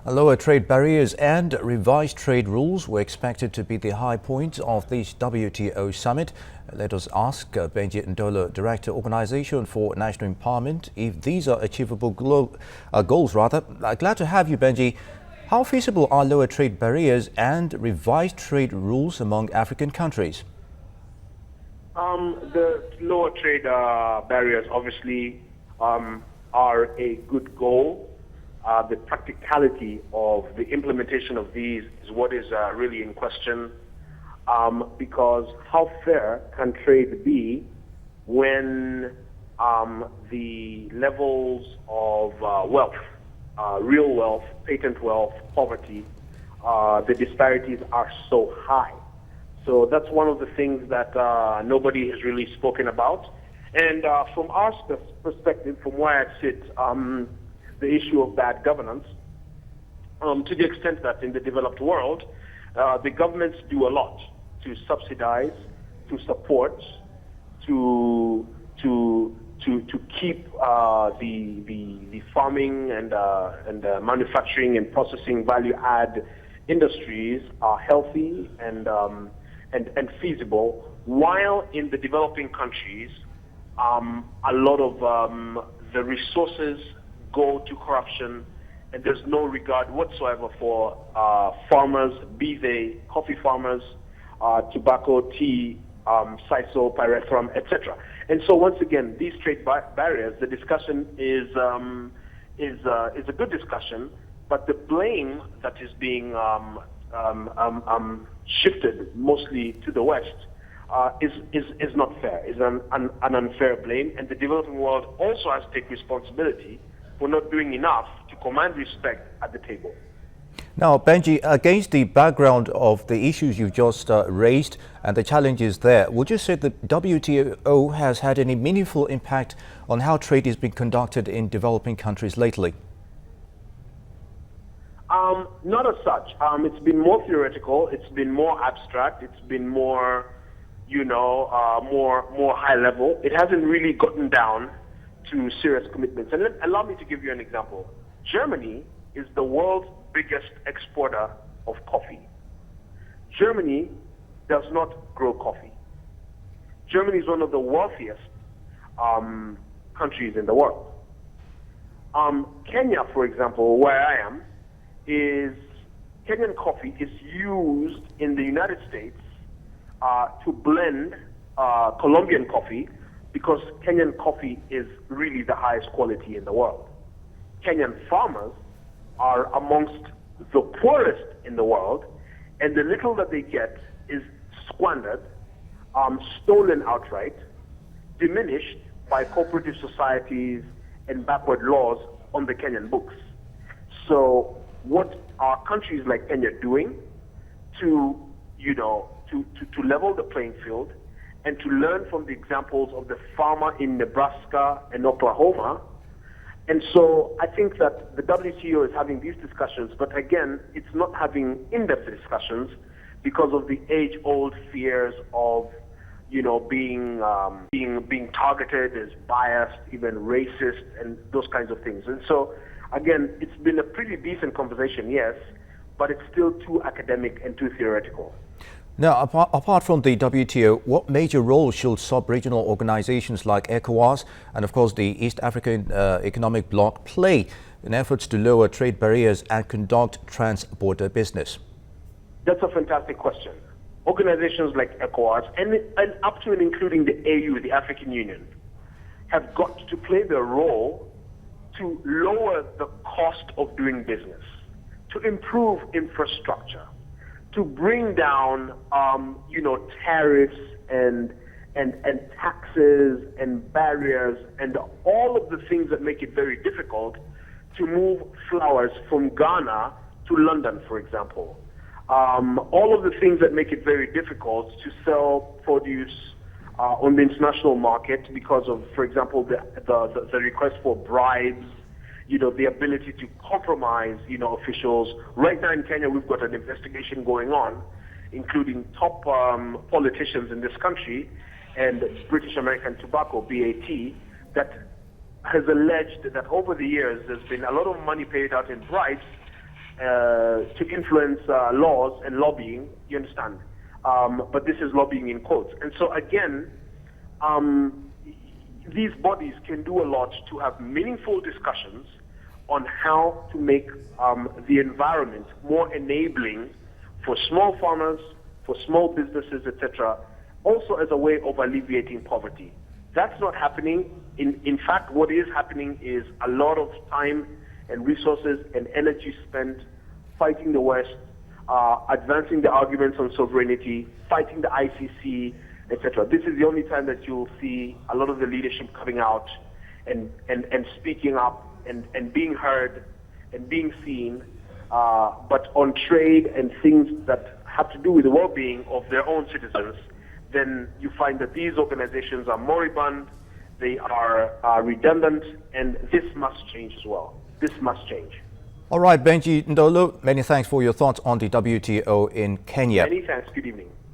Lower trade barriers and revised trade rules were expected to be the high point of this WTO summit. Let us ask Benji Ndolo, Director, Organization for National Empowerment, if these are achievable goals. Glad to have you, Benji. How feasible are lower trade barriers and revised trade rules among African countries? The lower trade barriers obviously are a good goal. The practicality of the implementation of these is what is really in question, because how fair can trade be when the levels of wealth, real wealth, patent wealth, poverty, the disparities are so high? So that's one of the things that nobody has really spoken about. And from our perspective, from where I sit, the issue of bad governance, to the extent that in the developed world, the governments do a lot to subsidize, to support, to keep the farming and manufacturing and processing value-add industries healthy and feasible, while in the developing countries, a lot of the resources go to corruption, and there's no regard whatsoever for farmers, be they coffee farmers, tobacco, tea, sisal, pyrethrum, etc. And so once again, these trade barriers, the discussion is a good discussion, but the blame that is being shifted mostly to the West is not fair, is an unfair blame, and the developing world also has to take responsibility for not doing enough to command respect at the table. Now, Benji, against the background of the issues you've just raised and the challenges there, would you say that WTO has had any meaningful impact on how trade is being conducted in developing countries lately? Not as such. It's been more theoretical. It's been more abstract. It's been more, more high level. It hasn't really gotten down to serious commitments. And allow me to give you an example. Germany is the world's biggest exporter of coffee. Germany does not grow coffee. Germany is one of the wealthiest countries in the world. Kenya, for example, where I am, Kenyan coffee is used in the United States to blend Colombian coffee, because Kenyan coffee is really the highest quality in the world. Kenyan farmers are amongst the poorest in the world, and the little that they get is squandered, stolen outright, diminished by cooperative societies and backward laws on the Kenyan books. So what are countries like Kenya doing to level the playing field and to learn from the examples of the farmer in Nebraska and Oklahoma? And so I think that the WTO is having these discussions, but again, it's not having in-depth discussions because of the age-old fears of, being targeted as biased, even racist, and those kinds of things. And so, again, it's been a pretty decent conversation, yes, but it's still too academic and too theoretical. Now, apart from the WTO, what major role should sub-regional organizations like ECOWAS and, of course, the East African Economic Bloc play in efforts to lower trade barriers and conduct trans-border business? That's a fantastic question. Organizations like ECOWAS and up to and including the AU, the African Union, have got to play their role to lower the cost of doing business, to improve infrastructure, to bring down, tariffs and taxes and barriers and all of the things that make it very difficult to move flowers from Ghana to London, for example. All of the things that make it very difficult to sell produce on the international market because of, for example, the request for bribes, the ability to compromise, officials. Right now in Kenya, we've got an investigation going on, including top politicians in this country and British American Tobacco, BAT, that has alleged that over the years there's been a lot of money paid out in bribes to influence laws and lobbying, you understand? But this is lobbying in quotes. And so again, these bodies can do a lot to have meaningful discussions on how to make the environment more enabling for small farmers, for small businesses, etc., also as a way of alleviating poverty. That's not happening. In fact, what is happening is a lot of time and resources and energy spent fighting the West, advancing the arguments on sovereignty, fighting the ICC, etc. This is the only time that you'll see a lot of the leadership coming out and speaking up and being heard and being seen. But on trade and things that have to do with the well-being of their own citizens, then you find that these organizations are moribund, they are redundant, and this must change as well. This must change. All right, Benji Ndolo, many thanks for your thoughts on the WTO in Kenya. Many thanks. Good evening.